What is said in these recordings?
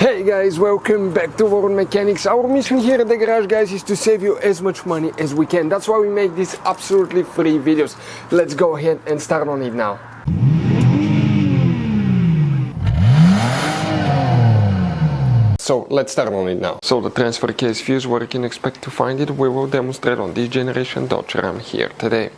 Hey guys, welcome back to World Mechanics. Our mission here at the garage, guys, is to save you as much money as we can. That's why we make these absolutely free videos. Let's go ahead and start on it now. So let's start on it now. So the transfer case fuse, where you can expect to find it, we will demonstrate on this generation Dodge Ram here today.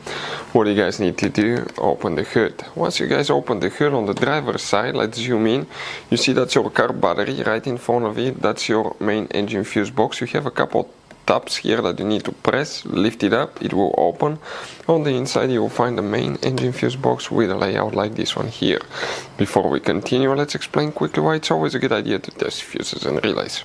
What you guys need to do, open the hood. Once you guys open the hood on the driver's side, let's zoom in. You see that's your car battery right in front of it. That's your main engine fuse box. You have a couple tabs here that you need to press, lift it up, it will open. On the inside you will find the main engine fuse box with a layout like this one here. Before we continue, let's explain quickly why it's always a good idea to test fuses and relays.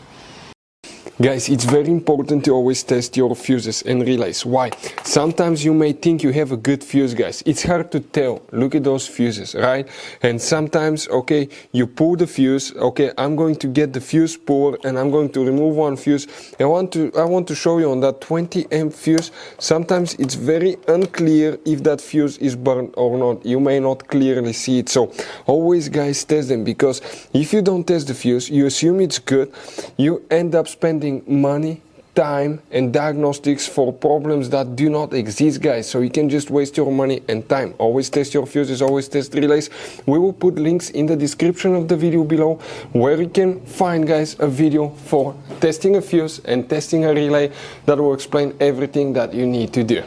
Guys, it's very important to always test your fuses and relays. Why? Sometimes you may think you have a good fuse, guys. It's hard to tell. Look at those fuses, right? And sometimes, okay, you pull the fuse. Okay, I'm going to get the fuse puller and I'm going to remove one fuse. I want to show you on that 20 amp fuse. Sometimes it's very unclear if that fuse is burned or not. You may not clearly see it. So always, guys, test them, because if you don't test the fuse, you assume it's good. You end up spending money, time and diagnostics for problems that do not exist, guys. So you can just waste your money and time. Always test your fuses, always test relays. We will put links in the description of the video below where you can find, guys, a video for testing a fuse and testing a relay that will explain everything that you need to do.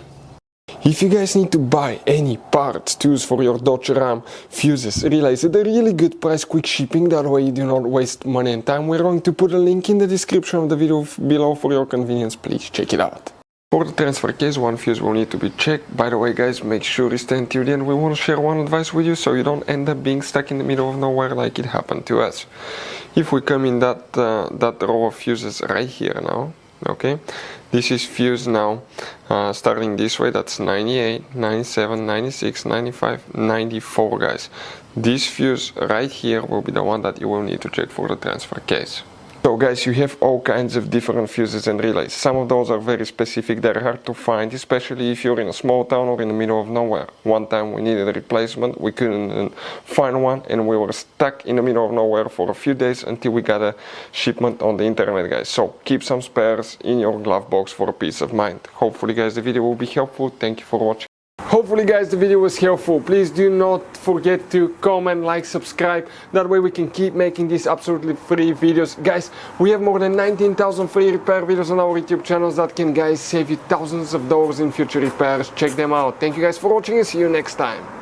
If you guys need to buy any parts, tools for your Dodge Ram, fuses, relays at a really good price, quick shipping, that way you do not waste money and time, we're going to put a link in the description of the video below for your convenience. Please check it out. For the transfer case, one fuse will need to be checked. By the way, guys, make sure you stay until the end. We want to share one advice with you so you don't end up being stuck in the middle of nowhere like it happened to us. If we come in that row of fuses right here now, okay, this is fuse now starting this way. That's 98, 97, 96, 95, 94, guys. This fuse right here will be the one that you will need to check for the transfer case. So guys, you have all kinds of different fuses and relays. Some of those are very specific, they're hard to find, especially if you're in a small town or in the middle of nowhere. One time we needed a replacement, we couldn't find one, and we were stuck in the middle of nowhere for a few days until we got a shipment on the internet, guys. So keep some spares in your glove box for a peace of mind. Hopefully, guys, the video will be helpful. Thank you for watching. Hopefully, guys, the video was helpful. Please do not forget to comment, like, subscribe. That way we can keep making these absolutely free videos. Guys, we have more than 19,000 free repair videos on our YouTube channels that can, guys, save you thousands of dollars in future repairs. Check them out. Thank you guys for watching and see you next time.